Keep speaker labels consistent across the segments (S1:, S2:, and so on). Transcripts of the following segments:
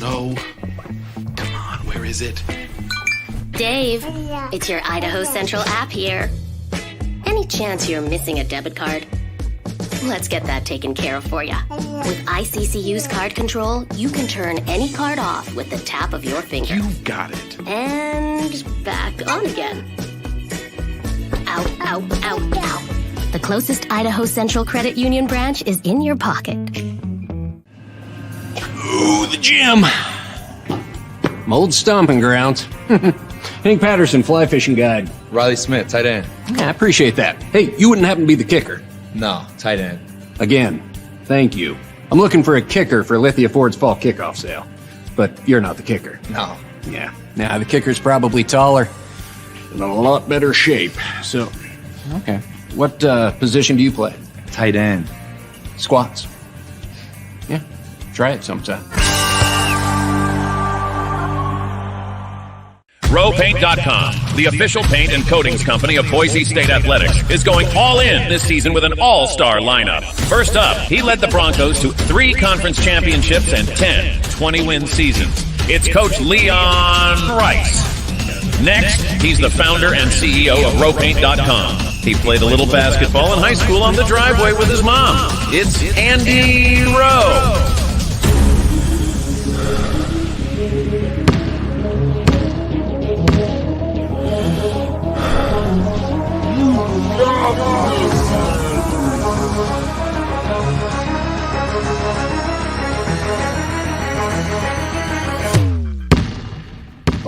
S1: No. Come on, where is it?
S2: Dave, it's your Idaho Central app here. Any chance you're missing a debit card? Let's get that taken care of for you. With ICCU's card control, you can turn any card off with the tap of your finger.
S1: You got it.
S2: And back on again. Ow, ow, ow, ow. The closest Idaho Central Credit Union branch is in your pocket.
S1: Ooh, the gym.
S3: My old stomping grounds. Hank Patterson, Fly Fishing Guide.
S4: Riley Smith, tight end.
S3: Yeah, I appreciate that. Hey, you wouldn't happen to be the kicker?
S4: No, tight end.
S3: Again, thank you. I'm looking for a kicker for Lithia Ford's fall kickoff sale. But you're not the kicker.
S4: No.
S3: Yeah. Nah, the kicker's probably taller and in a lot better shape. So, okay. What position do you play?
S4: Tight end.
S3: Squats. Yeah. Try it sometime.
S5: RowPaint.com, the official paint and coatings company of Boise State Athletics, is going all in this season with an all-star lineup. First up, he led the Broncos to 3 conference championships and 10 20-win seasons. It's Coach Leon Rice. Next, he's the founder and CEO of RowPaint.com. He played a little basketball in high school on the driveway with his mom. It's Andy Rowe.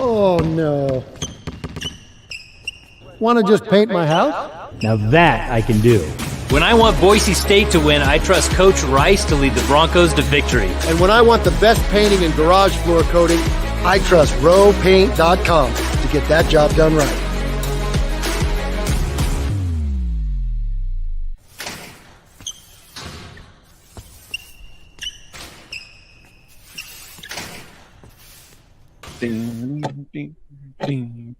S6: Oh, no. Want to just paint my house?
S7: Now that I can do. When I want Boise State to win, I trust Coach Rice to lead the Broncos to victory.
S6: And when I want the best painting and garage floor coating, I trust RowPaint.com to get that job done right.
S1: Ding, ding, ding.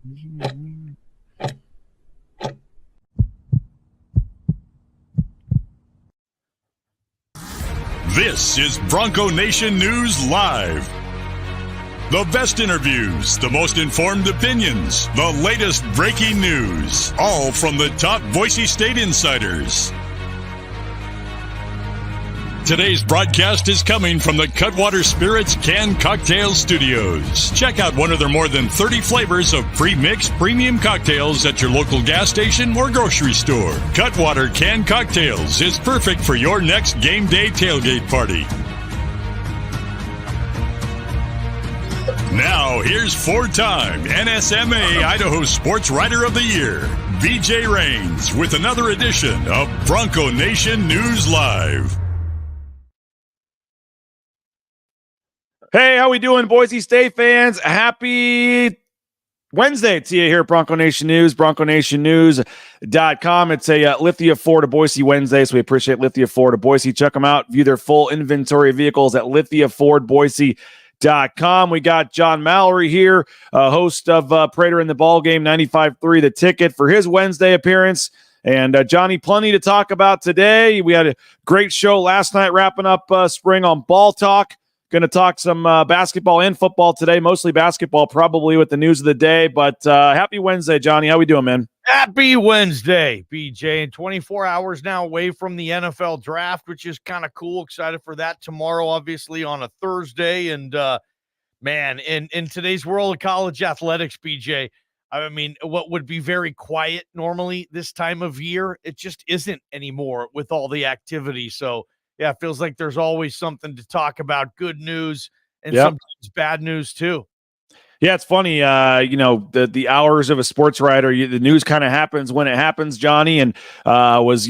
S8: This is Bronco Nation News Live. The best interviews, the most informed opinions, the latest breaking news, all from the top Boise State insiders. Today's broadcast is coming from the Cutwater Spirits Canned Cocktail Studios. Check out one of their more than 30 flavors of pre-mixed premium cocktails at your local gas station or grocery store. Cutwater Canned Cocktails is perfect for your next game day tailgate party. Now, here's 4-time NSMA Idaho Sports Writer of the Year, BJ Rains, with another edition of Bronco Nation News Live.
S9: Hey, how we doing, Boise State fans? Happy Wednesday to you here at Bronco Nation News, bronconationnews.com. It's a Lithia Ford of Boise Wednesday, so we appreciate Lithia Ford of Boise. Check them out. View their full inventory of vehicles at lithiafordboise.com. We got John Mallory here, host of Prater in the Ballgame 95.3, The Ticket, for his Wednesday appearance. And Johnny, plenty to talk about today. We had a great show last night wrapping up spring on Ball Talk. Going to talk some basketball and football today, mostly basketball probably with the news of the day. But happy Wednesday, Johnny. How we doing, man?
S10: Happy Wednesday, BJ. And 24 hours now away from the NFL draft, which is kind of cool. Excited for that tomorrow, obviously, on a Thursday. And, man, in today's world of college athletics, BJ, I mean, what would be very quiet normally this time of year, it just isn't anymore with all the activity. So, yeah, it feels like there's always something to talk about. Good news and sometimes bad news too.
S9: Yeah, it's funny. The hours of a sports writer, the news kind of happens when it happens, Johnny, and was,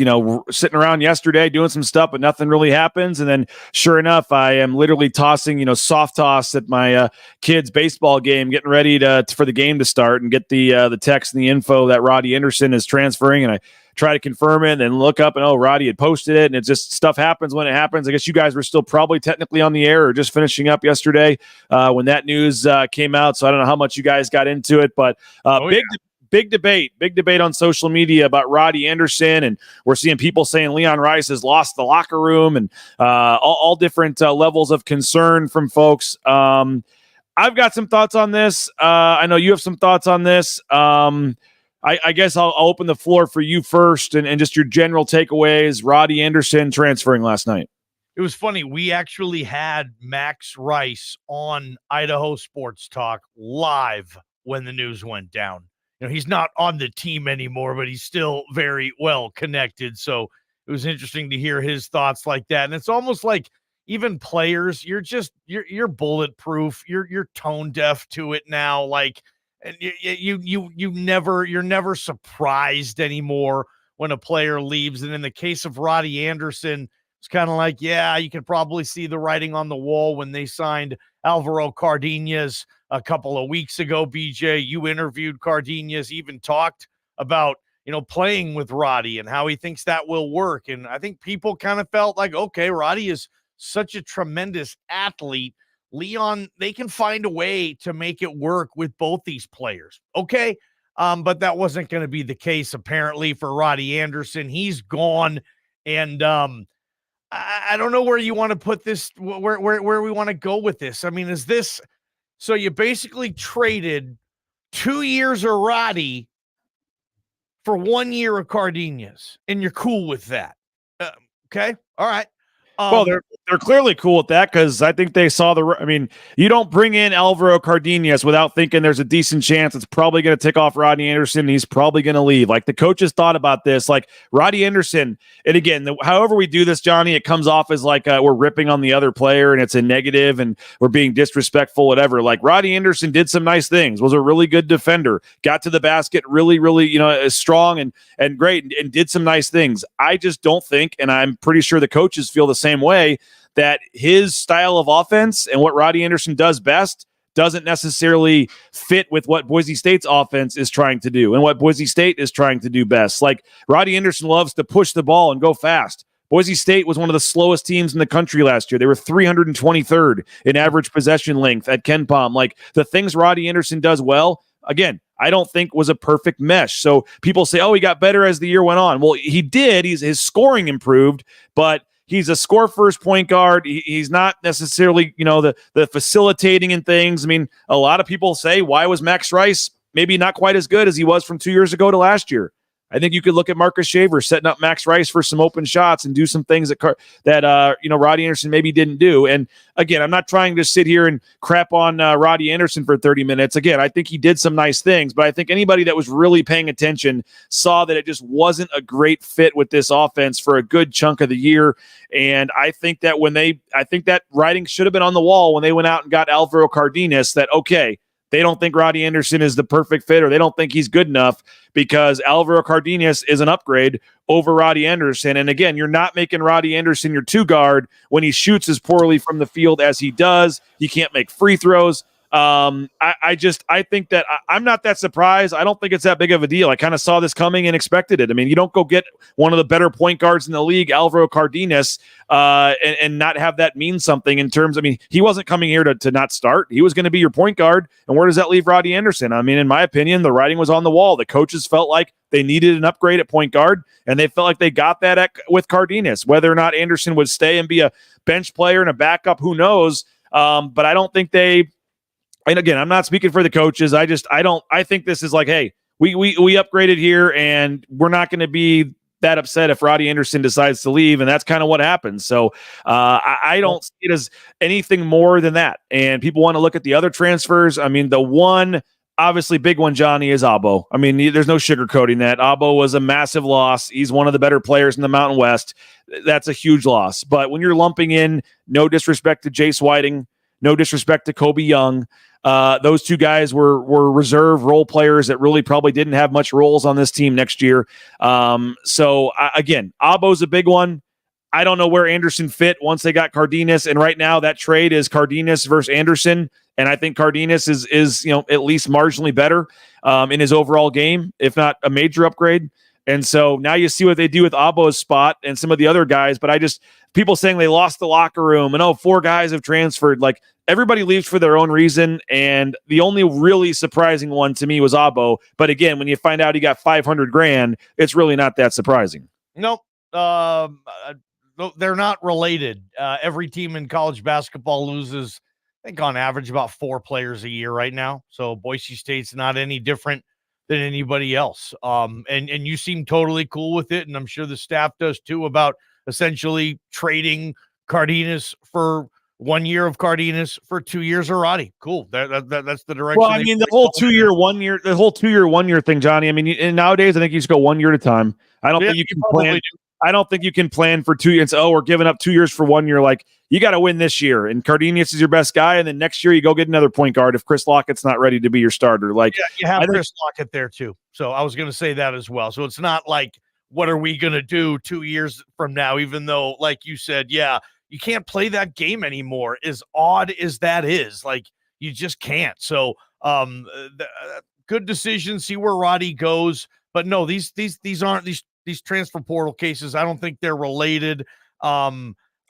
S9: sitting around yesterday doing some stuff, but nothing really happens. And then sure enough, I am literally tossing, soft toss at my kids' baseball game, getting ready for the game to start, and get the text and the info that Roddie Anderson is transferring. And I try to confirm it and look up, and Roddie had posted it, and it just stuff happens when it happens. I guess you guys were still probably technically on the air or just finishing up yesterday when that news came out. So I don't know how much you guys got into it, but big debate on social media about Roddie Anderson, and we're seeing people saying Leon Rice has lost the locker room, and all different levels of concern from folks. I've got some thoughts on this. I know you have some thoughts on this. I guess I'll open the floor for you first, and just your general takeaways. Roddie Anderson transferring last night.
S10: It was funny. We actually had Max Rice on Idaho Sports Talk live when the news went down. He's not on the team anymore, but he's still very well connected. So it was interesting to hear his thoughts like that. And it's almost like even players, you're bulletproof. You're tone deaf to it now. Like, and you're never surprised anymore when a player leaves. And in the case of Roddie Anderson, it's kind of like, yeah, you can probably see the writing on the wall when they signed Alvaro Cardenas a couple of weeks ago. BJ, you interviewed Cardenas, even talked about, playing with Roddie and how he thinks that will work. And I think people kind of felt like, okay, Roddie is such a tremendous athlete. Leon, they can find a way to make it work with both these players. Okay. But that wasn't going to be the case, apparently, for Roddie Anderson. He's gone. And, I don't know where you want to put this, where we want to go with this. I mean, is this, so you basically traded 2 years of Roddie for 1 year of Cardenas, and you're cool with that. Okay. All right.
S9: Well, they're clearly cool with that, because I think they saw you don't bring in Alvaro Cardenas without thinking there's a decent chance it's probably going to tick off Roddie Anderson, and he's probably going to leave. Like, the coaches thought about this, like Roddie Anderson. And again, however we do this, Johnny, it comes off as like we're ripping on the other player and it's a negative and we're being disrespectful, whatever. Like, Roddie Anderson did some nice things, was a really good defender, got to the basket really, really, strong and great, and did some nice things. I just don't think, and I'm pretty sure the coaches feel the same way, that his style of offense and what Roddie Anderson does best doesn't necessarily fit with what Boise State's offense is trying to do and what Boise State is trying to do best. Like, Roddie Anderson loves to push the ball and go fast. Boise State was one of the slowest teams in the country last year. They were 323rd in average possession length at KenPom. Like, the things Roddie Anderson does well, again, I don't think was a perfect mesh. So people say, oh, he got better as the year went on. Well, he did. His scoring improved, but he's a score-first point guard. He's not necessarily, the facilitating and things. I mean, a lot of people say, why was Max Rice maybe not quite as good as he was from 2 years ago to last year? I think you could look at Marcus Shaver setting up Max Rice for some open shots and do some things that Roddie Anderson maybe didn't do. And again, I'm not trying to sit here and crap on Roddie Anderson for 30 minutes. Again, I think he did some nice things, but I think anybody that was really paying attention saw that it just wasn't a great fit with this offense for a good chunk of the year. And I think that I think that writing should have been on the wall when they went out and got Alvaro Cardenas, that, okay, they don't think Roddie Anderson is the perfect fit, or they don't think he's good enough, because Alvaro Cardenas is an upgrade over Roddie Anderson. And again, you're not making Roddie Anderson your two guard when he shoots as poorly from the field as he does. He can't make free throws. I think that I'm not that surprised. I don't think it's that big of a deal. I kind of saw this coming and expected it. I mean, you don't go get one of the better point guards in the league, Alvaro Cardenas, and not have that mean something in terms. I mean, he wasn't coming here to not start. He was going to be your point guard. And where does that leave Roddie Anderson? I mean, in my opinion, the writing was on the wall. The coaches felt like they needed an upgrade at point guard, and they felt like they got that with Cardenas. Whether or not Anderson would stay and be a bench player and a backup, who knows? But I don't think they. And again, I'm not speaking for the coaches. I think this is like, hey, we upgraded here, and we're not going to be that upset if Roddie Anderson decides to leave. And that's kind of what happens. So I don't see it as anything more than that. And people want to look at the other transfers. I mean, the one obviously big one, Johnny, is Abo. I mean, there's no sugarcoating that. Abo was a massive loss. He's one of the better players in the Mountain West. That's a huge loss. But when you're lumping in, no disrespect to Jace Whiting, no disrespect to Kobe Young, those two guys were reserve role players that really probably didn't have much roles on this team next year. Again, Abo's a big one. I don't know where Anderson fit once they got Cardenas, and right now that trade is Cardenas versus Anderson, and I think Cardenas is at least marginally better in his overall game, if not a major upgrade. And so now you see what they do with Abo's spot and some of the other guys. But people saying they lost the locker room and 4 guys have transferred. Like, everybody leaves for their own reason. And the only really surprising one to me was Abo. But again, when you find out he got $500,000, it's really not that surprising.
S10: Nope. They're not related. Every team in college basketball loses, I think, on average about 4 players a year right now. So Boise State's not any different than anybody else. And you seem totally cool with it, and I'm sure the staff does too, about essentially trading Cardenas for 1 year of Cardenas for 2 years of Roddie. Cool. That's the direction.
S9: Well, I mean, the whole 2 year, 1 year, the whole 2 year, 1 year thing, Johnny. I mean, and nowadays I think you just go 1 year at a time. I don't think you can plan. I don't think you can plan for 2 years. We're giving up 2 years for 1 year. Like, you got to win this year, and Cardenas is your best guy, and then next year you go get another point guard if Chris Lockett's not ready to be your starter. Like,
S10: you have Chris Lockett there too. So I was going to say that as well. So it's not like, what are we going to do 2 years from now? Even though, like you said, you can't play that game anymore. As odd as that is, like, you just can't. So good decision. See where Roddie goes. But no, these aren't these transfer portal cases. I don't think they're related.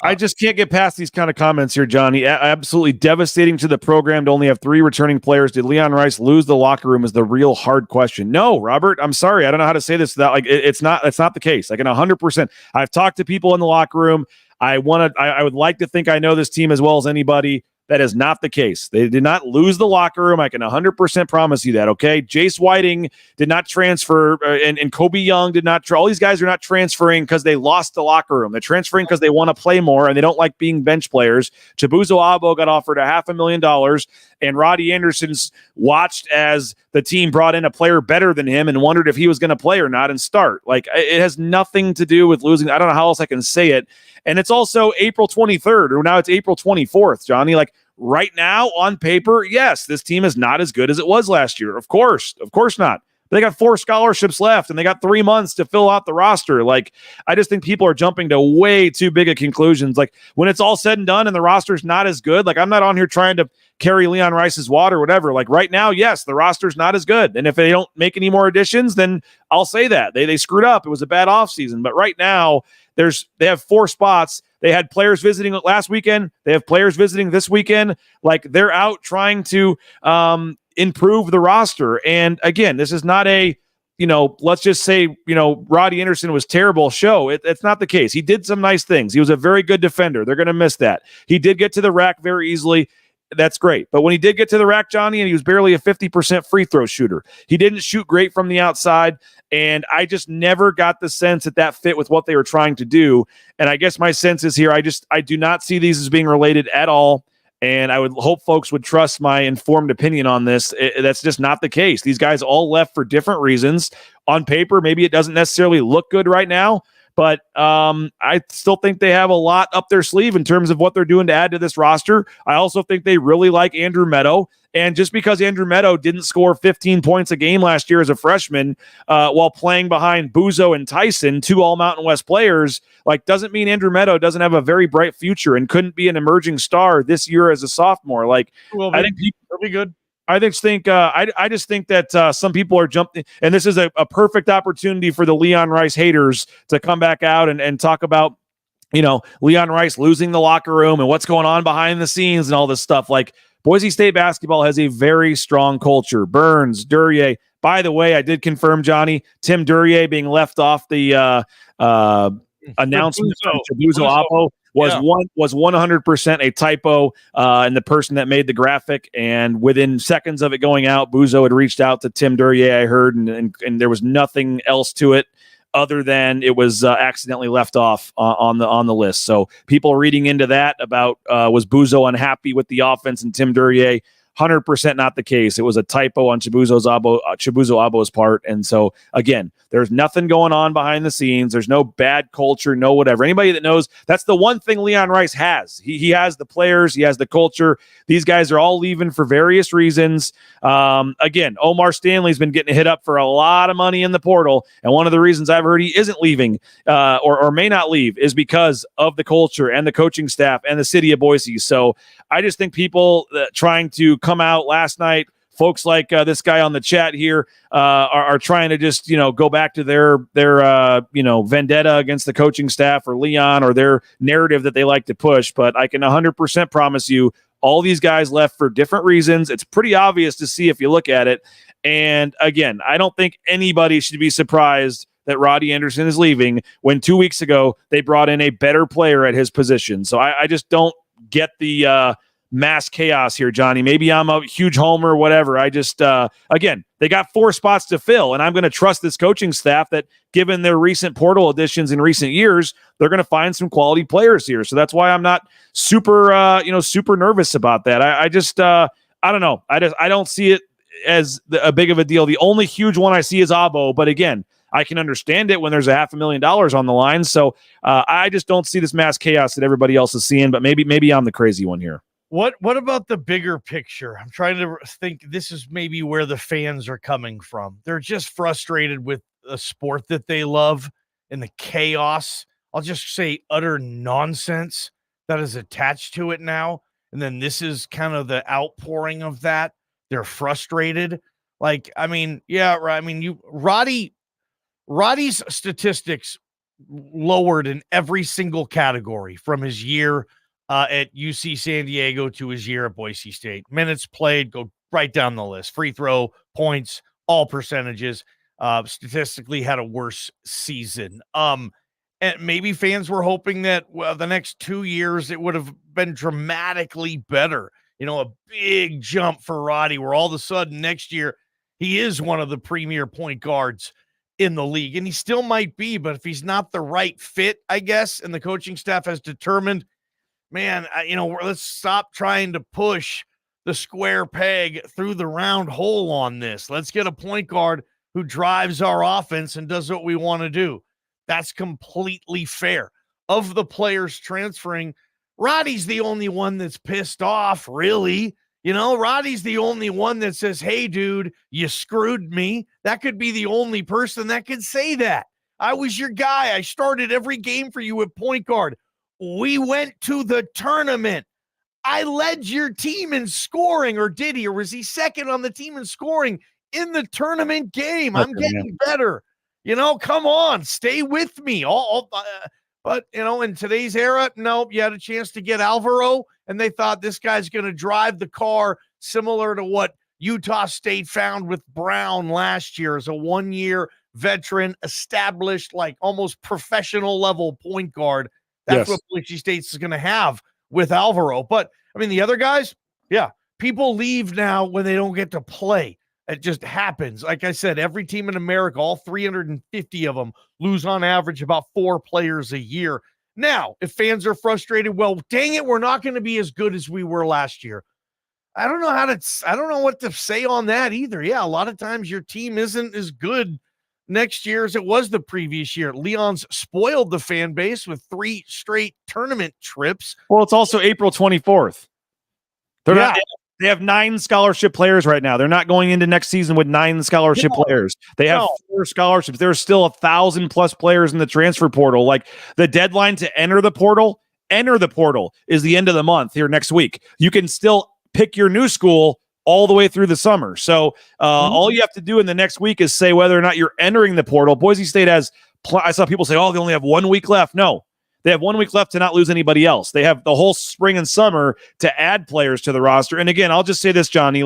S9: I just can't get past these kind of comments here, Johnny. Absolutely devastating to the program to only have 3 returning players. Did Leon Rice lose the locker room is the real hard question. No, Robert, I'm sorry. I don't know how to say this without, like, it's not the case. Like, in 100%, I've talked to people in the locker room. I would like to think I know this team as well as anybody. That is not the case. They did not lose the locker room. I can 100% promise you that, okay? Jace Whiting did not transfer, and Kobe Young did not. All these guys are not transferring because they lost the locker room. They're transferring because they want to play more, and they don't like being bench players. Chibuzo Abo got offered $500,000, and Roddie Anderson's watched as the team brought in a player better than him and wondered if he was going to play or not and start. Like, it has nothing to do with losing. I don't know how else I can say it. And it's also April 23rd, or now it's April 24th, Johnny. Like, right now, on paper, yes, this team is not as good as it was last year. Of course not. They got 4 scholarships left, and they got 3 months to fill out the roster. Like, I just think people are jumping to way too big of conclusions. Like, when it's all said and done and the roster's not as good, like, I'm not on here trying to carry Leon Rice's water or whatever. Like, right now, yes, the roster's not as good. And if they don't make any more additions, then I'll say that. They screwed up. It was a bad offseason. But right now, they have 4 spots. They had players visiting last weekend. They have players visiting this weekend. Like, they're out trying to improve the roster. And again, this is not a, let's just say, Roddie Anderson was terrible show. It's not the case. He did some nice things. He was a very good defender. They're going to miss that. He did get to the rack very easily. That's great. But when he did get to the rack, Johnny, and he was barely a 50% free throw shooter, he didn't shoot great from the outside. And I just never got the sense that fit with what they were trying to do. And I guess my sense is here, I do not see these as being related at all. And I would hope folks would trust my informed opinion on this. That's just not the case. These guys all left for different reasons. On paper, maybe it doesn't necessarily look good right now, but I still think they have a lot up their sleeve in terms of what they're doing to add to this roster. I also think they really like Andrew Meadow. And just because Andrew Meadow didn't score 15 points a game last year as a freshman while playing behind Buzo and Tyson, 2 All-Mountain West players, like, doesn't mean Andrew Meadow doesn't have a very bright future and couldn't be an emerging star this year as a sophomore. Like, I think
S10: he'll be good.
S9: I just think that some people are jumping, and this is a perfect opportunity for the Leon Rice haters to come back out and talk about, Leon Rice losing the locker room and what's going on behind the scenes and all this stuff. Like, Boise State basketball has a very strong culture. Burns, Duryea. By the way, I did confirm, Johnny, Tim Duryea being left off the announcement from Chibuzo Abo was 100% a typo, and the person that made the graphic. And within seconds of it going out, Buzo had reached out to Tim Duryea, I heard, and there was nothing else to it other than it was accidentally left off on the list. So people reading into that about was Buzo unhappy with the offense and Tim Duryea? 100% not the case. It was a typo on Chibuzo Abo's part. And so, again, there's nothing going on behind the scenes. There's no bad culture, no whatever. Anybody that knows, that's the one thing Leon Rice has. He has the players. He has the culture. These guys are all leaving for various reasons. Again, Omar Stanley's been getting hit up for a lot of money in the portal. And one of the reasons I've heard he isn't leaving or may not leave is because of the culture and the coaching staff and the city of Boise. So I just think people trying to come out last night folks like this guy on the chat here are trying to just, go back to their vendetta against the coaching staff or Leon or their narrative that they like to push. But I can 100% promise you all these guys left for different reasons. It's pretty obvious to see if you look at it. And again, I don't think anybody should be surprised that Roddie Anderson is leaving when 2 weeks ago they brought in a better player at his position. So I just don't get the mass chaos here, Johnny. Maybe I'm a huge homer, whatever. I just, again, they got 4 spots to fill, and I'm going to trust this coaching staff that given their recent portal additions in recent years, they're going to find some quality players here. So that's why I'm not super, super nervous about that. I just, I don't know. I don't see it as a big of a deal. The only huge one I see is Abo, but again, I can understand it when there's $500,000 on the line. So I just don't see this mass chaos that everybody else is seeing, but maybe I'm the crazy one here.
S10: What about the bigger picture? I'm trying to think. This is maybe where the fans are coming from. They're just frustrated with a sport that they love and the chaos. I'll just say utter nonsense that is attached to it now. And then this is kind of the outpouring of that. They're frustrated. Roddie's statistics lowered in every single category from his year at UC San Diego to his year at Boise State. Minutes played, go right down the list. Free throw, points, all percentages. Statistically had a worse season. And maybe fans were hoping that the next 2 years it would have been dramatically better. A big jump for Roddie where all of a sudden next year he is one of the premier point guards in the league. And he still might be, but if he's not the right fit, I guess, and the coaching staff has determined, man, let's stop trying to push the square peg through the round hole on this. Let's get a point guard who drives our offense and does what we want to do. That's completely fair. Of the players transferring, Roddie's the only one that's pissed off, really. Roddie's the only one that says, hey, dude, you screwed me. That could be the only person that could say that. I was your guy. I started every game for you at point guard. We went to the tournament. I led your team in scoring, or did he? Or was he second on the team in scoring in the tournament game? I'm getting better. Come on, stay with me. But, in today's era, nope, you had a chance to get Alvaro, and they thought this guy's going to drive the car similar to what Utah State found with Brown last year as a 1-year veteran, established, like almost professional level point guard. That's what Boise State is going to have with Alvaro. But, the other guys, people leave now when they don't get to play. It just happens. Like I said, every team in America, all 350 of them, lose on average about 4 players a year. Now, if fans are frustrated, well, dang it, we're not going to be as good as we were last year. I don't know what to say on that either. Yeah, a lot of times your team isn't as good next year as it was the previous year. Leon's spoiled the fan base with 3 straight tournament trips.
S9: Well, it's also April 24th. They have 9 scholarship players right now. They're not going into next season with 9 scholarship players. They have 4 scholarships. There's still 1,000+ players in the transfer portal. Like, the deadline to enter the portal is the end of the month here next week. You can still pick your new school all the way through the summer. So all you have to do in the next week is say whether or not you're entering the portal. Boise State has, I saw people say, they only have 1 week left. No. They have 1 week left to not lose anybody else. They have the whole spring and summer to add players to the roster. And again, I'll just say this, Johnny,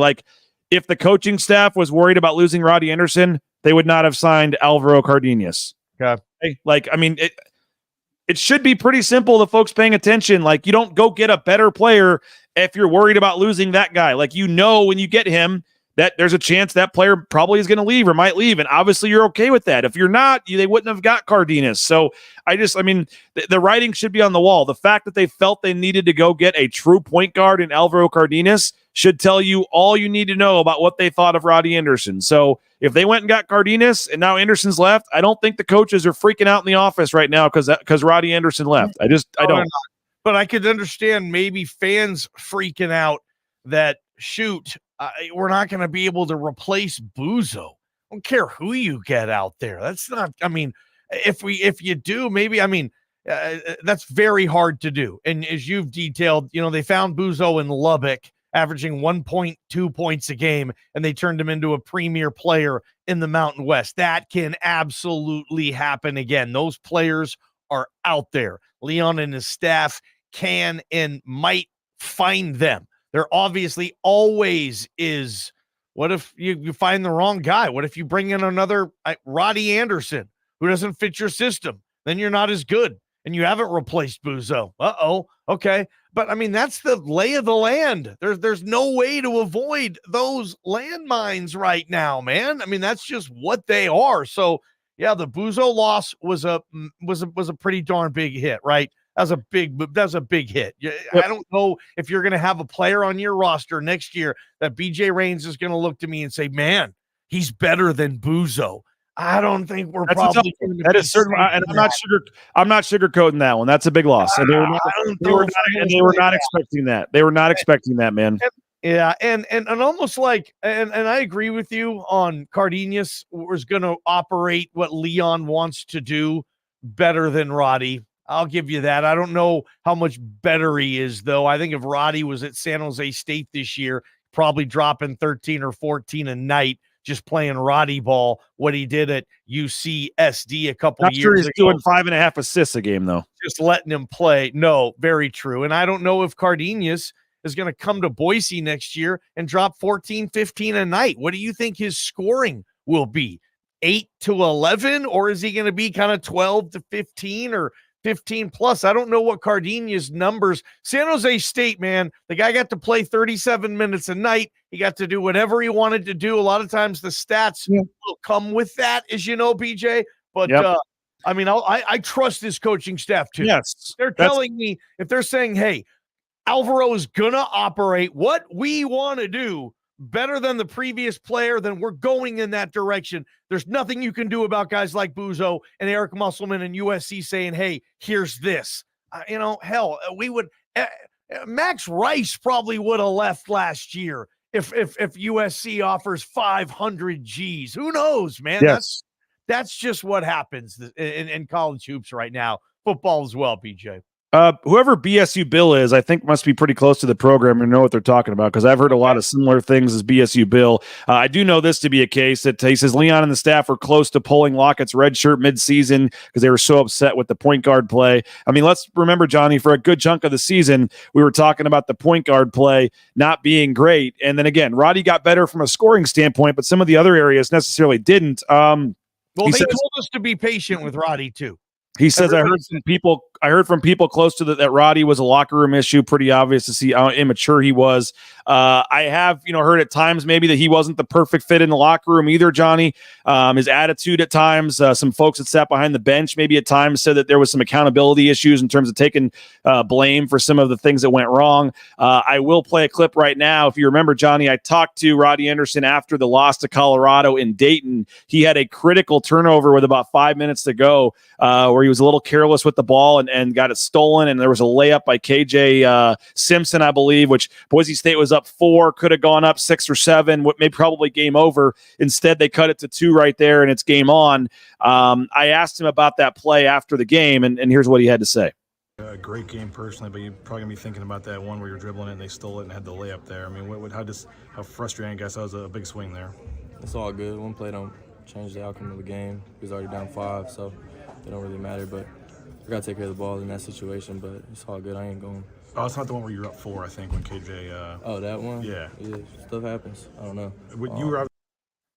S9: if the coaching staff was worried about losing Roddie Anderson, they would not have signed Alvaro Cardenas.
S10: Okay.
S9: It should be pretty simple to folks paying attention. You don't go get a better player if you're worried about losing that guy. When you get him, that there's a chance that player probably is going to leave or might leave. And obviously you're okay with that. If you're not, they wouldn't have got Cardenas. So the writing should be on the wall. The fact that they felt they needed to go get a true point guard in Alvaro Cardenas should tell you all you need to know about what they thought of Roddie Anderson. So if they went and got Cardenas and now Anderson's left, I don't think the coaches are freaking out in the office right now because Roddie Anderson left. I don't.
S10: But I could understand maybe fans freaking out that, we're not going to be able to replace Buzo. I don't care who you get out there. That's not, if you do, maybe, that's very hard to do. And as you've detailed, they found Buzo in Lubbock averaging 1.2 points a game, and they turned him into a premier player in the Mountain West. That can absolutely happen again. Those players are out there. Leon and his staff can and might find them. There obviously always is. What if you find the wrong guy? What if you bring in another Roddie Anderson who doesn't fit your system? Then you're not as good, and you haven't replaced Buzo. Okay. But, I mean, that's the lay of the land. There's no way to avoid those landmines right now, man. I mean, that's just what they are. So, yeah, the Buzo loss was a pretty darn big hit, right? That's a big hit. I don't know if you're going to have a player on your roster next year that BJ Raines is going to look to me and say, man, he's better than Buzo. I don't think we're probably going to
S9: that is certain, and I'm not sugarcoating that one. That's a big loss. And they were not expecting that. They were not expecting that, man.
S10: And almost like, and I agree with you on Cardenas was going to operate what Leon wants to do better than Roddie. I'll give you that. I don't know how much better he is, though. I think if Roddie was at San Jose State this year, probably dropping 13 or 14 a night, just playing Roddie ball, what he did at UCSD a couple years ago.
S9: Not sure he's doing 5.5 assists a game, though.
S10: Just letting him play. No, very true. And I don't know if Cardenas is going to come to Boise next year and drop 14, 15 a night. What do you think his scoring will be? 8 to 11? Or is he going to be kind of 12 to 15 or 15 plus? I don't know what Cardenas numbers. San Jose State, man, the guy got to play 37 minutes a night. He got to do whatever he wanted to do. A lot of times the stats will come with that, as you know, BJ. But I mean, I trust his coaching staff too.
S9: Yes,
S10: they're telling me, if they're saying, hey, Alvaro is gonna operate what we want to do better than the previous player, then we're going in that direction. There's nothing you can do about guys like Buzo and Eric Musselman and USC saying, hey, here's this. Hell, we would Max Rice probably would have left last year if USC offers 500 G's. Who knows, man?
S9: Yes.
S10: That's just what happens in college hoops right now. Football as well, BJ.
S9: Whoever BSU Bill is, I think must be pretty close to the program and know what they're talking about, because I've heard a lot of similar things as BSU Bill. I do know this to be a case that he says Leon and the staff were close to pulling Lockett's red shirt midseason because they were so upset with the point guard play. I mean, let's remember, Johnny, for a good chunk of the season, we were talking about the point guard play not being great. And then again, Roddie got better from a scoring standpoint, but some of the other areas necessarily didn't.
S10: Well, they told us to be patient with Roddie too.
S9: He says, I heard from people close to that Roddie was a locker room issue. Pretty obvious to see how immature he was. I have, heard at times maybe that he wasn't the perfect fit in the locker room either, Johnny. His attitude at times, some folks that sat behind the bench maybe at times said that there was some accountability issues in terms of taking blame for some of the things that went wrong. I will play a clip right now. If you remember, Johnny, I talked to Roddie Anderson after the loss to Colorado in Dayton. He had a critical turnover with about 5 minutes to go, where he was a little careless with the ball and got it stolen. And there was a layup by KJ Simpson, I believe, which Boise State was up 4, could have gone up 6 or 7, what made probably game over. Instead, they cut it to 2 right there, and it's game on. I asked him about that play after the game, and here's what he had to say.
S11: A great game personally, but you're probably gonna be thinking about that one where you're dribbling it and they stole it and had the layup there. I mean, how frustrating? I guess that was a big swing there.
S12: It's all good. One play don't change the outcome of the game. He was already down 5, so it don't really matter. But we gotta take care of the ball in that situation. But it's all good. I ain't going.
S11: Oh, it's not the one where you're up 4, I think, when KJ.
S12: Oh, that one.
S11: Yeah.
S12: Stuff happens. I don't know.
S11: You were.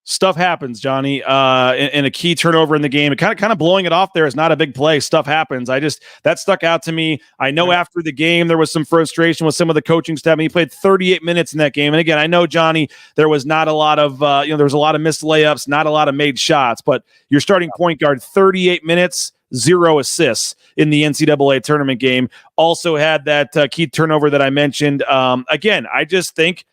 S9: Stuff happens, Johnny, in a key turnover in the game. Kind of blowing it off there is not a big play. Stuff happens. That stuck out to me. I know after the game there was some frustration with some of the coaching staff. I mean, he played 38 minutes in that game. And again, I know, Johnny, there was not a lot of, there was a lot of missed layups, not a lot of made shots, but your starting point guard, 38 minutes, 0 assists in the NCAA tournament game. Also had that key turnover that I mentioned. Again, I just think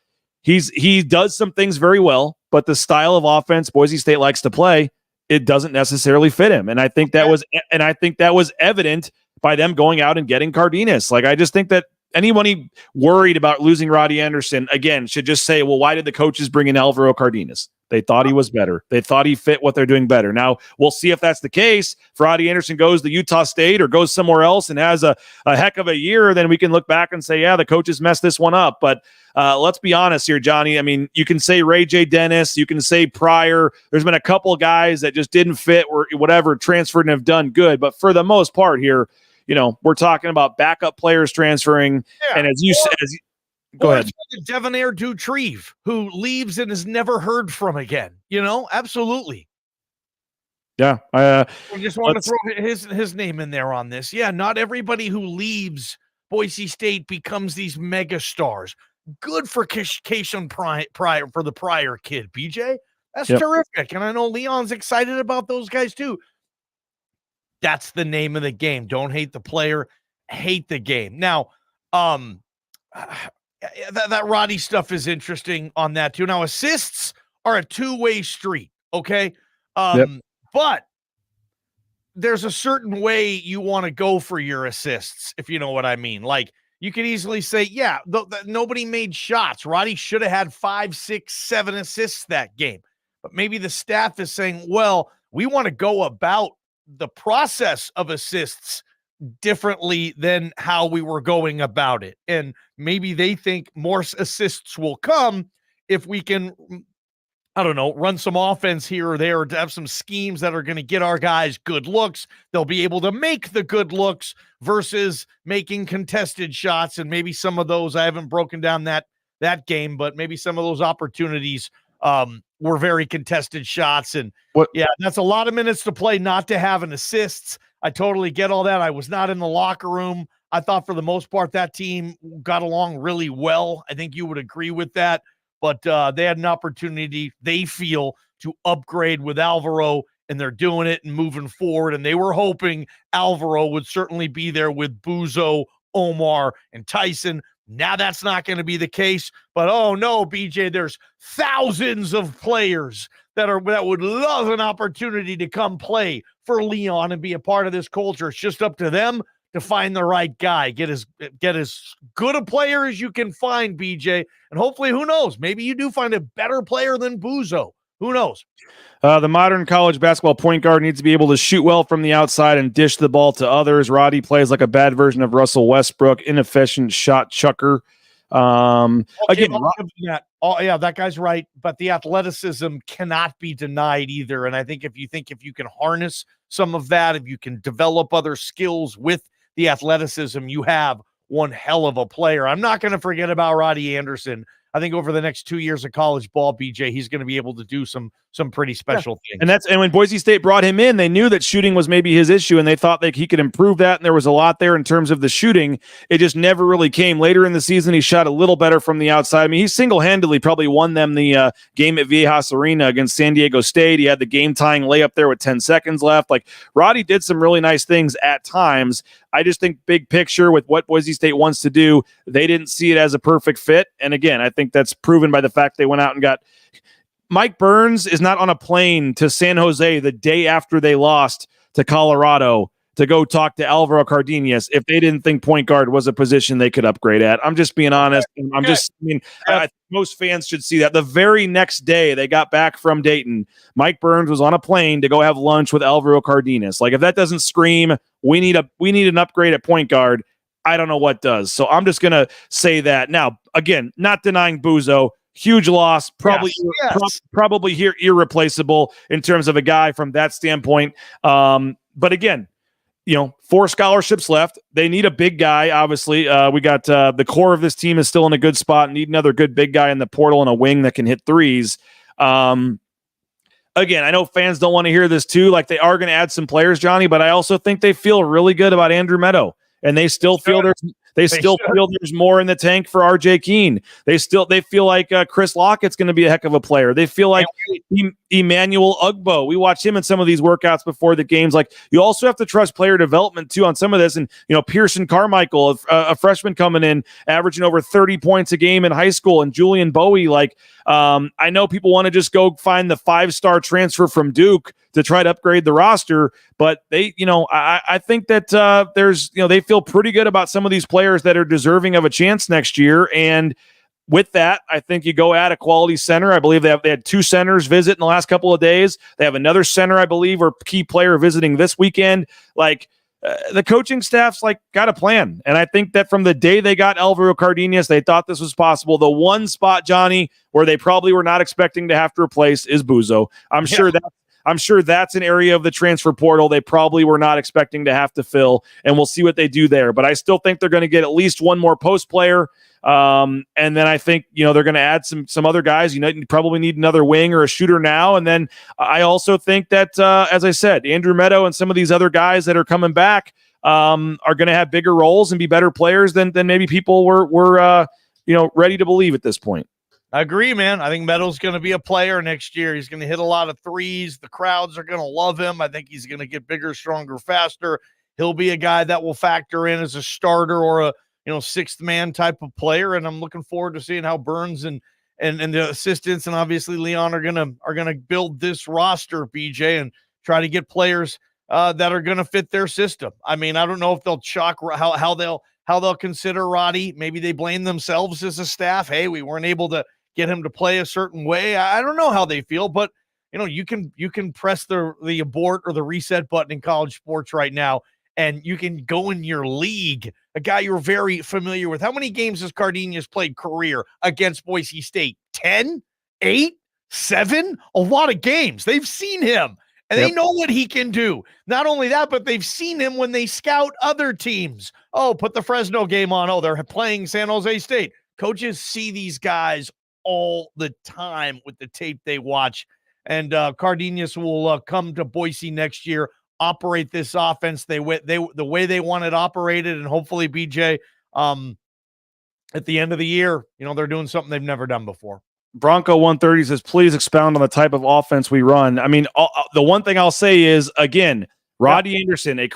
S9: he does some things very well, but the style of offense Boise State likes to play, it doesn't necessarily fit him. And I think that was evident by them going out and getting Cardenas. Like, I just think that anybody worried about losing Roddie Anderson, again, should just say, well, why did the coaches bring in Alvaro Cardenas? They thought he was better. They thought he fit what they're doing better. Now, we'll see if that's the case. If Roddie Anderson goes to Utah State or goes somewhere else and has a heck of a year, then we can look back and say, yeah, the coaches messed this one up. But let's be honest here, Johnny. I mean, you can say Ray J. Dennis. You can say Pryor. There's been a couple of guys that just didn't fit or whatever, transferred and have done good. But for the most part here, we're talking about backup players transferring. Yeah. And as you said, go ahead.
S10: Devonair Dutrieve, who leaves and is never heard from again. Absolutely.
S9: Yeah.
S10: I just want to throw his name in there on this. Yeah, not everybody who leaves Boise State becomes these mega stars. Good for Keishon Pryor, for the Pryor kid, BJ. That's terrific. And I know Leon's excited about those guys too. That's the name of the game. Don't hate the player, hate the game. Now, that Roddie stuff is interesting on that too. Now, assists are a two-way street, okay? But there's a certain way you want to go for your assists, if you know what I mean. Like, you could easily say, yeah, nobody made shots. Roddie should have had 5, 6, 7 assists that game. But maybe the staff is saying, well, we want to go about the process of assists differently than how we were going about it. And maybe they think more assists will come if we can, I don't know, run some offense here or there, to have some schemes that are going to get our guys good looks. They'll be able to make the good looks versus making contested shots. And maybe some of those, I haven't broken down that game, but maybe some of those opportunities were very contested shots. And that's a lot of minutes to play not to have an assists. I totally get all that. I was not in the locker room. I thought for the most part that team got along really well. I think you would agree with that. But they had an opportunity, they feel, to upgrade with Alvaro, and they're doing it and moving forward. And they were hoping Alvaro would certainly be there with Buzo, Omar, and Tyson. Now that's not going to be the case. But, oh, no, BJ, there's thousands of players that would love an opportunity to come play for Leon and be a part of this culture. It's just up to them to find the right guy, get as good a player as you can find, BJ. And hopefully, who knows, maybe you do find a better player than Buzo. Who knows?
S9: The modern college basketball point guard needs to be able to shoot well from the outside and dish the ball to others. Roddie plays like a bad version of Russell Westbrook, inefficient shot chucker.
S10: That guy's right, but the athleticism cannot be denied either. And I think if you can harness some of that, if you can develop other skills with the athleticism, you have one hell of a player. I'm not going to forget about Roddie Anderson. I think over the next 2 years of college ball, BJ, he's going to be able to do some pretty special things.
S9: And when Boise State brought him in, they knew that shooting was maybe his issue, and they thought that he could improve that. And there was a lot there in terms of the shooting. It just never really came. Later in the season, he shot a little better from the outside. I mean, he single-handedly probably won them the game at Viejas Arena against San Diego State. He had the game-tying layup there with 10 seconds left. Like, Roddie did some really nice things at times. I just think big picture with what Boise State wants to do, they didn't see it as a perfect fit. And again, I think that's proven by the fact they went out and got Mike Burns is not on a plane to San Jose the day after they lost to Colorado to go talk to Alvaro Cardenas if they didn't think point guard was a position they could upgrade at. I'm just being honest. Most fans should see that. The very next day they got back from Dayton, Mike Burns was on a plane to go have lunch with Alvaro Cardenas. Like, if that doesn't scream, we need an upgrade at point guard, I don't know what does. So I'm just going to say that. Now, again, not denying Buzo, huge loss, probably here irreplaceable in terms of a guy from that standpoint. But again, 4 scholarships left. They need a big guy, obviously. We got the core of this team is still in a good spot. Need another good big guy in the portal and a wing that can hit threes. Again, I know fans don't want to hear this too. Like, they are going to add some players, Johnny, but I also think they feel really good about Andrew Meadow. And they still feel feel there's more in the tank for RJ Keene. They feel like Chris Lockett's going to be a heck of a player. They feel like Emmanuel Ugbo. We watched him in some of these workouts before the games. Like, you also have to trust player development too on some of this. And Pearson Carmichael, a freshman coming in, averaging over 30 points a game in high school, and Julian Bowie. Like, I know people want to just go find the 5-star transfer from Duke to try to upgrade the roster, but they, I think that they feel pretty good about some of these players that are deserving of a chance next year. And with that, I think you go add a quality center. I believe they had 2 centers visit in the last couple of days. They have another center, I believe, or key player visiting this weekend. Like, the coaching staff's got a plan. And I think that from the day they got Alvaro Cardenas, they thought this was possible. The one spot, Johnny, where they probably were not expecting to have to replace is Buzo. I'm sure that's an area of the transfer portal they probably were not expecting to have to fill, and we'll see what they do there. But I still think they're going to get at least one more post player. And then I think, they're going to add some other guys. You probably need another wing or a shooter now. And then I also think that, as I said, Andrew Meadow and some of these other guys that are coming back are going to have bigger roles and be better players than maybe people were ready to believe at this point.
S10: I agree, man. I think Meadow's going to be a player next year. He's going to hit a lot of threes. The crowds are going to love him. I think he's going to get bigger, stronger, faster. He'll be a guy that will factor in as a starter or a sixth man type of player. And I'm looking forward to seeing how Burns and the assistants and obviously Leon are gonna build this roster, BJ, and try to get players that are gonna fit their system. I mean, I don't know if they'll chalk how they'll consider Roddie. Maybe they blame themselves as a staff. Hey, we weren't able to get him to play a certain way. I don't know how they feel, but you can press the abort or the reset button in college sports right now, and you can go in your league, a guy you're very familiar with. How many games has Cardenas played career against Boise State? 10, 8, 7? A lot of games. They've seen him, and they know what he can do. Not only that, but they've seen him when they scout other teams. Oh, put the Fresno game on. Oh, they're playing San Jose State. Coaches see these guys all the time with the tape they watch. And Cardenas will come to Boise next year, operate this offense the way they want it operated, and hopefully, BJ, at the end of the year, they're doing something they've never done before.
S9: Bronco 130 says, please expound on the type of offense we run. I mean, the one thing I'll say is, again, Roddie Anderson,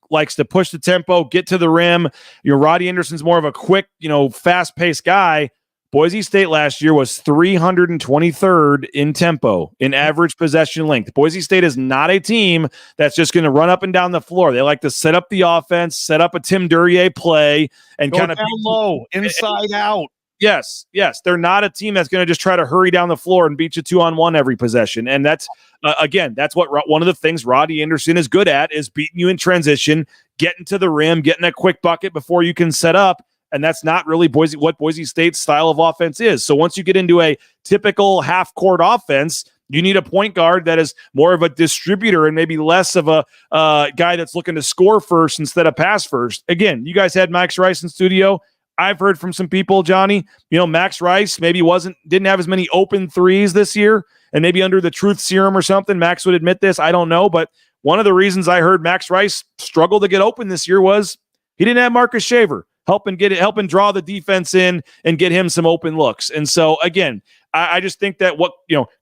S9: likes to push the tempo, get to the rim. Roddie Anderson's more of a quick, fast-paced guy. Boise State last year was 323rd in tempo, in average possession length. Boise State is not a team that's just going to run up and down the floor. They like to set up the offense, set up a Tim Duryea play, and kind of
S10: down low, inside out.
S9: Yes. They're not a team that's going to just try to hurry down the floor and beat you 2-on-1 every possession. And that's, that's what one of the things Roddie Anderson is good at, is beating you in transition, getting to the rim, getting a quick bucket before you can set up. And that's not really what Boise State's style of offense is. So once you get into a typical half-court offense, you need a point guard that is more of a distributor and maybe less of a guy that's looking to score first instead of pass first. Again, you guys had Max Rice in studio. I've heard from some people, Johnny, Max Rice maybe didn't have as many open threes this year, and maybe under the truth serum or something, Max would admit this. I don't know, but one of the reasons I heard Max Rice struggle to get open this year was he didn't have Marcus Shaver helping draw the defense in and get him some open looks. And so again, I just think that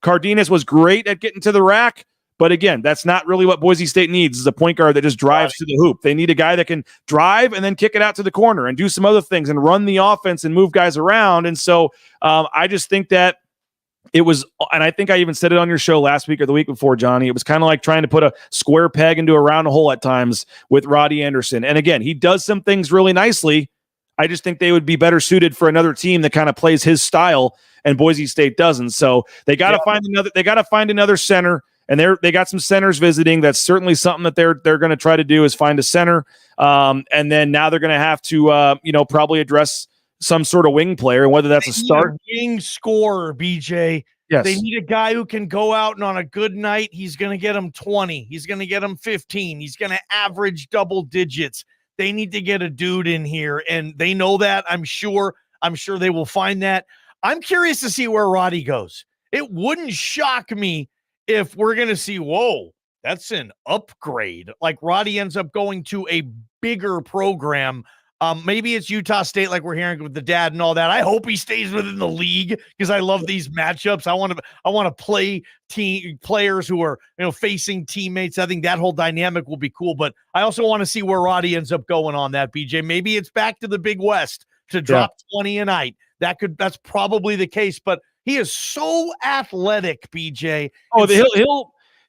S9: Cardenas was great at getting to the rack, but again, that's not really what Boise State needs, is a point guard that just drives to the hoop. They need a guy that can drive and then kick it out to the corner and do some other things and run the offense and move guys around. And so I just think that it was, and I think I even said it on your show last week or the week before, Johnny, it was kind of like trying to put a square peg into a round hole at times with Roddie Anderson. And again, he does some things really nicely. I just think they would be better suited for another team that kind of plays his style, and Boise State doesn't. So they got to find another center, and they got some centers visiting. That's certainly something that they're going to try to do, is find a center. And then now they're going to have to probably address some sort of wing player, and whether that's a start
S10: wing scorer, BJ.
S9: Yes.
S10: They need a guy who can go out and on a good night, he's going to get them 20. He's going to get them 15. He's going to average double digits. They need to get a dude in here, and they know that. I'm sure they will find that. I'm curious to see where Roddie goes. It wouldn't shock me if we're going to see, whoa, that's an upgrade. Like Roddie ends up going to a bigger program. Maybe it's Utah State, like we're hearing with the dad and all that. I hope he stays within the league, because I love these matchups. I want to play players who are facing teammates. I think that whole dynamic will be cool. But I also want to see where Roddie ends up going on that, BJ. Maybe it's back to the Big West to drop 20 a night. That's probably the case. But he is so athletic, BJ.
S9: Oh,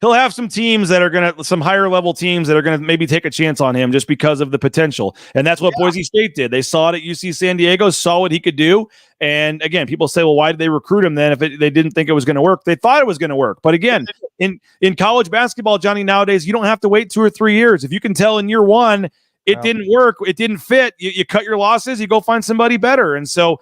S9: he'll have some teams that are some higher level teams that are gonna maybe take a chance on him just because of the potential. And that's what Boise State did. They saw it at UC San Diego, saw what he could do. And again, people say, well, why did they recruit him then if they didn't think it was going to work? They thought it was going to work. But again, in college basketball, Johnny, nowadays you don't have to wait 2 or 3 years. If you can tell in year one it didn't work, it didn't fit, you cut your losses, you go find somebody better. And so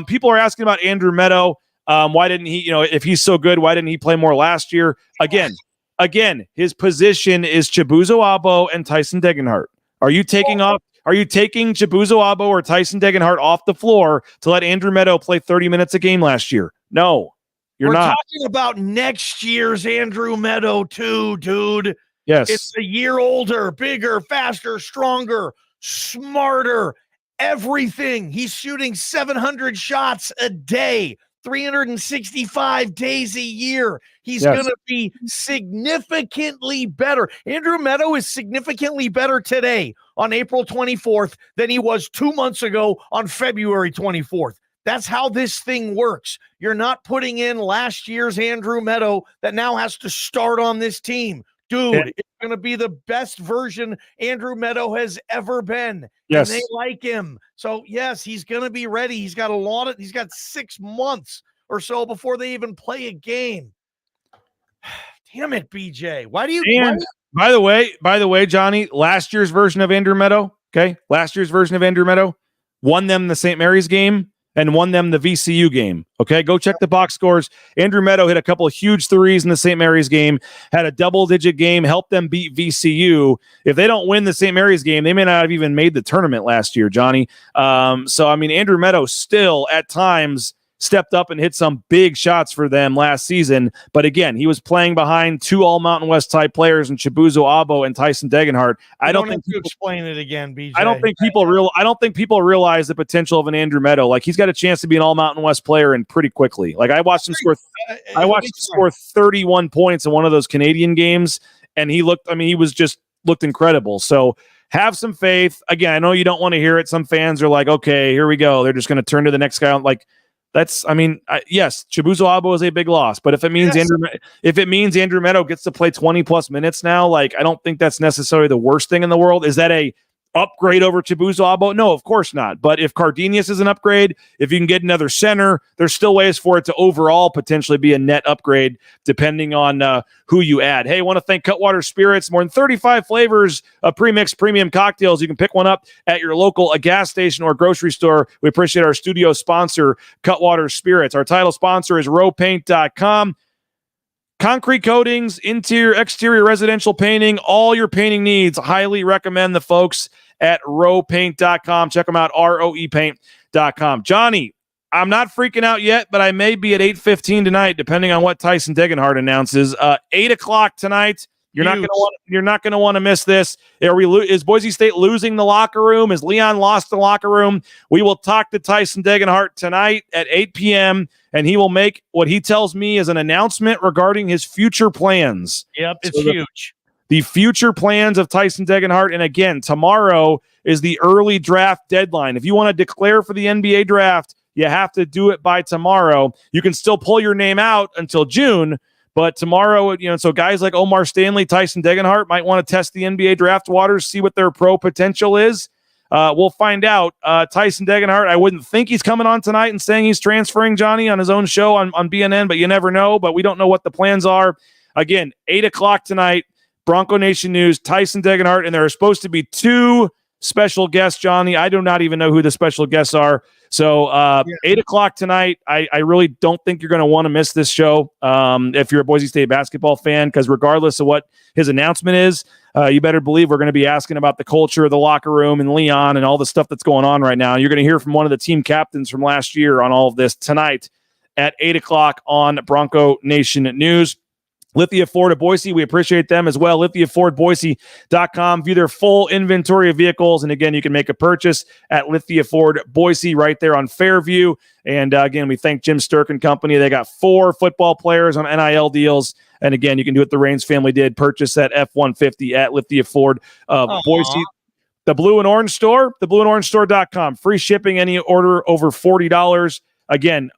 S9: people are asking about Andrew Meadow. Why didn't he, if he's so good, why didn't he play more last year? Again, his position is Chibuzo Abo and Tyson Degenhart. Are you taking Chibuzo Abo or Tyson Degenhart off the floor to let Andrew Meadow play 30 minutes a game last year? No, you're not.
S10: We're talking about next year's Andrew Meadow too, dude.
S9: Yes.
S10: It's a year older, bigger, faster, stronger, smarter, everything. He's shooting 700 shots a day. 365 days a year. He's going to be significantly better. Andrew Meadow is significantly better today on April 24th than he was 2 months ago on February 24th. That's how this thing works. You're not putting in last year's Andrew Meadow that now has to start on this team. Dude, it's going to be the best version Andrew Meadow has ever been.
S9: Yes.
S10: And they like him. So, yes, he's going to be ready. He's got he's got 6 months or so before they even play a game. Damn it, BJ. Why do you?
S9: By the way, Johnny, last year's version of Andrew Meadow, won them the St. Mary's game and won them the VCU game. Okay, go check the box scores. Andrew Meadow hit a couple of huge threes in the St. Mary's game, had a double-digit game, helped them beat VCU. If they don't win the St. Mary's game, they may not have even made the tournament last year, Johnny. So, I mean, Andrew Meadow still, at times, stepped up and hit some big shots for them last season. But again, he was playing behind 2 All-Mountain West type players in Chibuzo Abo and Tyson Degenhart. I don't think
S10: you explain it again, BJ.
S9: I don't think people realize the potential of an Andrew Meadow. Like, he's got a chance to be an All-Mountain West player and pretty quickly. Like, I watched him score 31 points in one of those Canadian games, and he looked incredible. So have some faith. Again, I know you don't want to hear it. Some fans are like, okay, here we go. They're just going to turn to the next guy. Like, yes, Chibuzo Abo is a big loss, but if it means Andrew Meadow gets to play 20 plus minutes now, like, I don't think that's necessarily the worst thing in the world. Is that a upgrade over Chibuzo Abo? No, of course not. But if Cardenius is an upgrade, if you can get another center, there's still ways for it to overall potentially be a net upgrade depending on who you add. Hey, I want to thank Cutwater Spirits. More than 35 flavors of pre-mixed premium cocktails. You can pick one up at your local gas station or grocery store. We appreciate our studio sponsor, Cutwater Spirits. Our title sponsor is rowpaint.com. Concrete coatings, interior, exterior residential painting, all your painting needs. Highly recommend the folks at rowpaint.com. Check them out, roepaint.com. Johnny, I'm not freaking out yet, but I may be at 8:15 tonight, depending on what Tyson Degenhart announces. 8 o'clock tonight. You're not going to want to miss this. Is Boise State losing the locker room? Is Leon lost the locker room? We will talk to Tyson Degenhart tonight at 8 p.m., and he will make what he tells me is an announcement regarding his future plans.
S10: Yep, it's huge.
S9: The future plans of Tyson Degenhart. And again, tomorrow is the early draft deadline. If you want to declare for the NBA draft, you have to do it by tomorrow. You can still pull your name out until June, but tomorrow, so guys like Omar Stanley, Tyson Degenhart might want to test the NBA draft waters, see what their pro potential is. We'll find out. Tyson Degenhart, I wouldn't think he's coming on tonight and saying he's transferring, Johnny, on his own show on BNN, but you never know. But we don't know what the plans are. Again, 8 o'clock tonight, Bronco Nation News, Tyson Degenhart, and there are supposed to be 2 special guests, Johnny. I do not even know who the special guests are. So 8 o'clock tonight, I really don't think you're going to want to miss this show if you're a Boise State basketball fan, because regardless of what his announcement is, you better believe we're going to be asking about the culture of the locker room and Leon and all the stuff that's going on right now. You're going to hear from one of the team captains from last year on all of this tonight at 8 o'clock on Bronco Nation News. Lithia Ford of Boise, we appreciate them as well. LithiaFordBoise.com. View their full inventory of vehicles. And again, you can make a purchase at Lithia Ford Boise right there on Fairview. And again, we thank Jim Sturk and company. They got 4 football players on NIL deals. And again, you can do what the Raines family did. Purchase that F-150 at Lithia Ford of Boise. The Blue and Orange Store, theblueandorangestore.com. Free shipping, any order over $40. Again,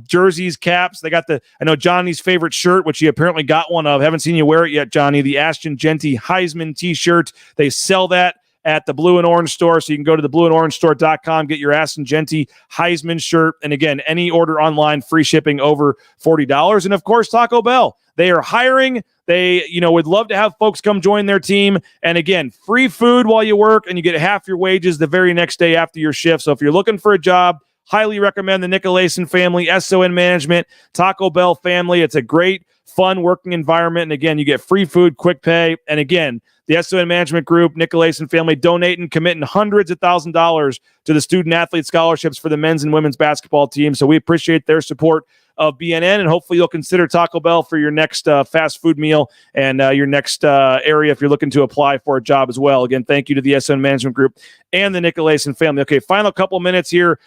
S9: jerseys, caps. They got I know Johnny's favorite shirt, which he apparently got one of. Haven't seen you wear it yet, Johnny. The Ashton Genty Heisman t-shirt. They sell that at the Blue and Orange store. So you can go to the blueandorangestore.com, get your Ashton Genty Heisman shirt. And again, any order online, free shipping over $40. And of course, Taco Bell. They are hiring. They, would love to have folks come join their team. And again, free food while you work, and you get half your wages the very next day after your shift. So if you're looking for a job, highly recommend the Nicolason family, SON Management, Taco Bell family. It's a great, fun working environment. And again, you get free food, quick pay. And again, the SON Management Group, Nicolason family, donating, committing hundreds of $1,000s to the student athlete scholarships for the men's and women's basketball team. So we appreciate their support of BNN, and hopefully you'll consider Taco Bell for your next fast food meal and your next area if you're looking to apply for a job as well. Again, thank you to the SN Management Group and the Nicolason family. Okay, final couple minutes here,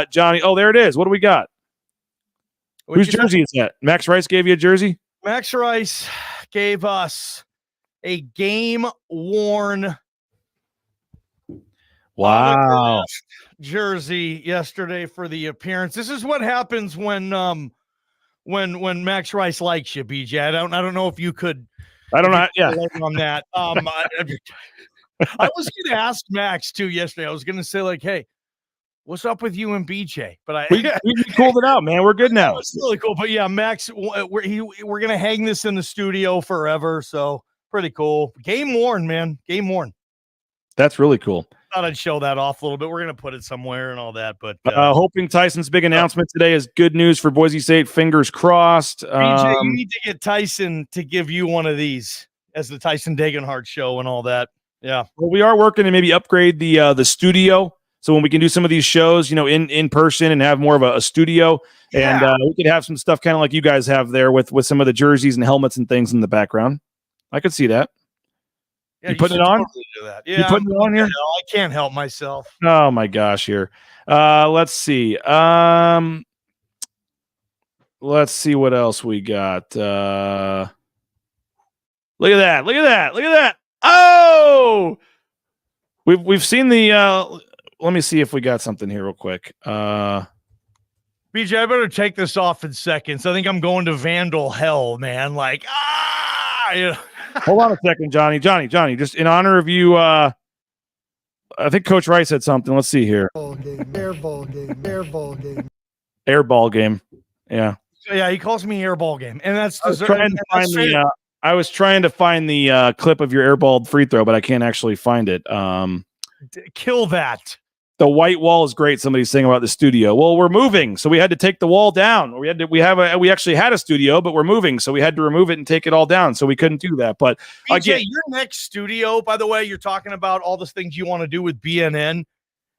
S9: Johnny. Oh, there it is. What do we got? Whose jersey is that? Max Rice gave you a jersey?
S10: Max Rice gave us a game-worn jersey yesterday for the appearance. This is what happens when Max Rice likes you, BJ. I don't know if you could.
S9: I don't know. Yeah.
S10: On that. I was going to ask Max too yesterday. I was going to say like, hey, what's up with you and BJ? But
S9: we pulled it out, man. We're good now.
S10: It's really cool. But yeah, Max, we're going to hang this in the studio forever. So pretty cool. Game worn, man. Game worn.
S9: That's really cool.
S10: Thought I'd show that off a little bit. We're going to put it somewhere and all that, but
S9: hoping Tyson's big announcement today is good news for Boise State. Fingers crossed.
S10: BJ, you need to get Tyson to give you one of these as the Tyson Dagenhart show and all that. Yeah.
S9: Well, we are working to maybe upgrade the studio. So when we can do some of these shows, in person and have more of a studio, and we could have some stuff kind of like you guys have there with some of the jerseys and helmets and things in the background. I could see that.
S10: Yeah,
S9: you putting it on?
S10: Totally do that. Yeah,
S9: you putting it on here?
S10: I can't help myself.
S9: Oh my gosh, here. Let's see. Let's see what else we got. Look at that. Look at that. Look at that. Oh, we've seen the. Let me see if we got something here real quick.
S10: BJ, I better take this off in seconds. I think I'm going to Vandal hell, man. Like,
S9: Hold on a second, Johnny. Johnny, just in honor of you, I think Coach Rice said something. Let's see here.
S6: Airball game.
S9: Airball game. Yeah.
S10: Yeah, he calls me airball game. And that's
S9: I was trying to find the clip of your airballed free throw, but I can't actually find it.
S10: Kill that.
S9: The white wall is great. Somebody's saying about the studio. Well, we're moving, so we had to take the wall down. We actually had a studio, but we're moving, so we had to remove it and take it all down. So we couldn't do that. But
S10: BJ,
S9: again,
S10: your next studio, by the way, you're talking about all the things you want to do with BNN,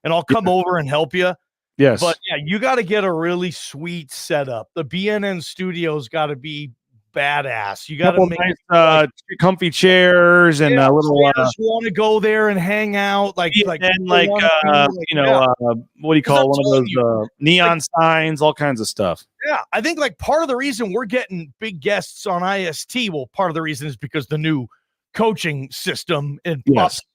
S10: and I'll come over and help you.
S9: Yes,
S10: but yeah, you got to get a really sweet setup. The BNN studio's got to be badass. You got to make
S9: nice, comfy chairs and a little.
S10: You want to go there and hang out, what do you
S9: call one of those neon signs, all kinds of stuff.
S10: Yeah, I think like part of the reason we're getting big guests on IST, well, part of the reason is because the new coaching system and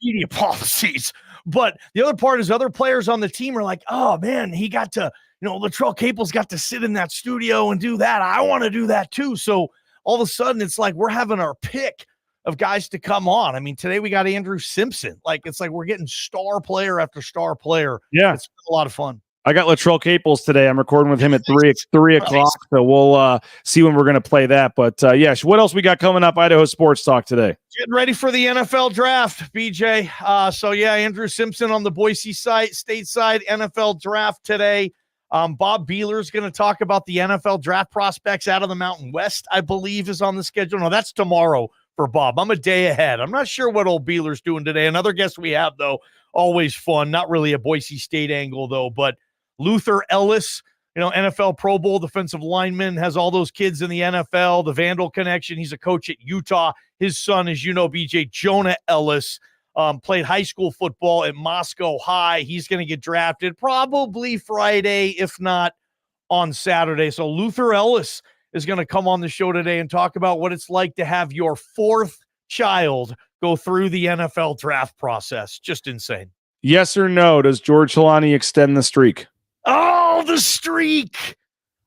S10: media policies. But the other part is other players on the team are like, oh man, he got to, Latrell Capel's got to sit in that studio and do that. I want to do that too. So all of a sudden, it's like we're having our pick of guys to come on. I mean, today we got Andrew Simpson. Like, it's like we're getting star player after star player.
S9: Yeah.
S10: It's been a lot of fun.
S9: I got Latrell Capels today. I'm recording with him at 3 o'clock. So we'll see when we're going to play that. But, what else we got coming up? Idaho Sports Talk today.
S10: Getting ready for the NFL draft, BJ. Andrew Simpson on the Boise State side, NFL draft today. Bob Beeler's going to talk about the NFL draft prospects out of the Mountain West, I believe, is on the schedule. No, that's tomorrow for Bob. I'm a day ahead. I'm not sure what old Beeler's doing today. Another guest we have, though, always fun. Not really a Boise State angle, though, but Luther Ellis, NFL Pro Bowl defensive lineman, has all those kids in the NFL, the Vandal connection. He's a coach at Utah. His son, as you know, BJ, Jonah Ellis, played high school football at Moscow High. He's going to get drafted probably Friday, if not on Saturday. So Luther Ellis is going to come on the show today and talk about what it's like to have your fourth child go through the NFL draft process. Just insane.
S9: Yes or no? Does George Holani extend the streak?
S10: Oh, the streak.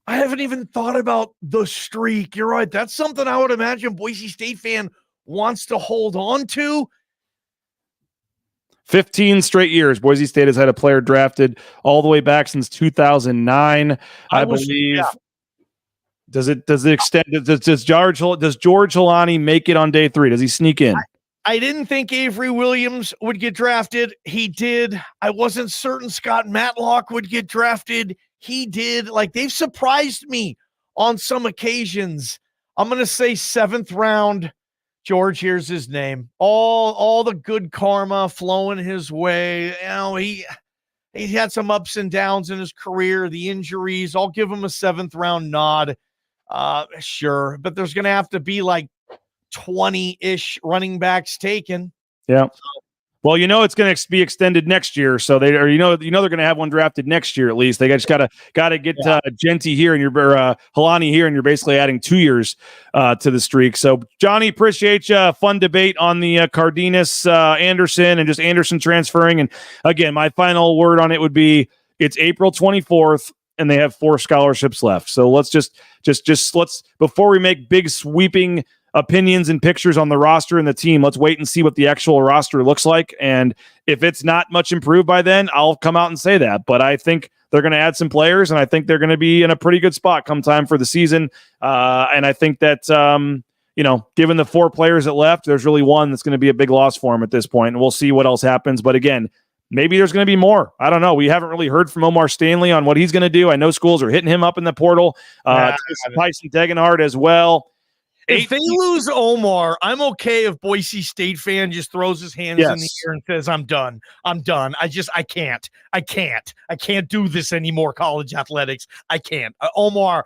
S10: I haven't even thought about the streak. You're right. That's something I would imagine Boise State fan wants to hold on to.
S9: 15 straight years Boise State has had a player drafted all the way back since 2009, I believe. Yeah. Does it extend? Does George Holani make it on day 3? Does he sneak in?
S10: I didn't think Avery Williams would get drafted. He did. I wasn't certain Scott Matlock would get drafted. He did. Like, they've surprised me on some occasions. I'm going to say 7th round. George, here's his name. All the good karma flowing his way. You know, he had some ups and downs in his career, the injuries. I'll give him a 7th round nod. Sure. But there's going to have to be like 20-ish running backs taken.
S9: Yeah. Well, it's going to be extended next year, so they're going to have one drafted next year at least. They just got to get Genty here and your Holani here, and you're basically adding 2 years to the streak. So, Johnny, appreciate you. Fun debate on the Cardenas Anderson and just Anderson transferring. And again, my final word on it would be it's April 24th, and they have 4 scholarships left. So let's just before we make big sweeping opinions and pictures on the roster and the team, let's wait and see what the actual roster looks like. And if it's not much improved by then, I'll come out and say that. But I think they're going to add some players, and I think they're going to be in a pretty good spot come time for the season. And I think that, given the 4 players that left, there's really one that's going to be a big loss for them at this point. And we'll see what else happens. But again, maybe there's going to be more. I don't know. We haven't really heard from Omar Stanley on what he's going to do. I know schools are hitting him up in the portal. Tyson Degenhardt as well.
S10: If they lose Omar, I'm okay if Boise State fan just throws his hands in the air and says, I'm done. I can't do this anymore, college athletics. I can't. Omar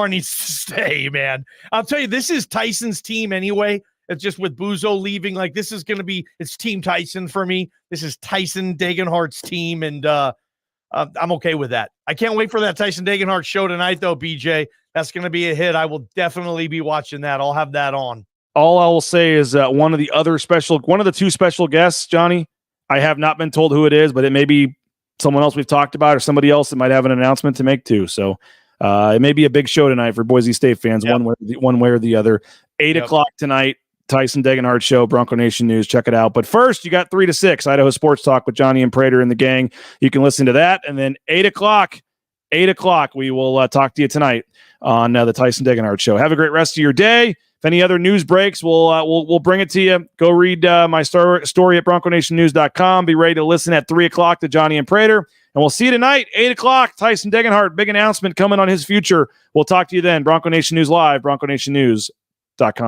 S10: needs to stay, man. I'll tell you, this is Tyson's team anyway. It's just with Buzo leaving, like this is going to be, it's Team Tyson for me. This is Tyson Degenhardt's team, and I'm okay with that. I can't wait for that Tyson Degenhardt show tonight, though, BJ. That's going to be a hit. I will definitely be watching that. I'll have that on.
S9: All I will say is one of the 2 special guests, Johnny, I have not been told who it is, but it may be someone else we've talked about or somebody else that might have an announcement to make too. So it may be a big show tonight for Boise State fans, one way or the other. 8 o'clock tonight, Tyson Degenhardt Show, Bronco Nation News. Check it out. But first, you got 3 to 6, Idaho Sports Talk with Johnny and Prater and the gang. You can listen to that. And then 8 o'clock, we will talk to you tonight on the Tyson Degenhardt Show. Have a great rest of your day. If any other news breaks, we'll bring it to you. Go read my story at BroncoNationNews.com. Be ready to listen at 3 o'clock to Johnny and Prater. And we'll see you tonight, 8 o'clock. Tyson Degenhardt, big announcement coming on his future. We'll talk to you then. Bronco Nation News Live, BroncoNationNews.com.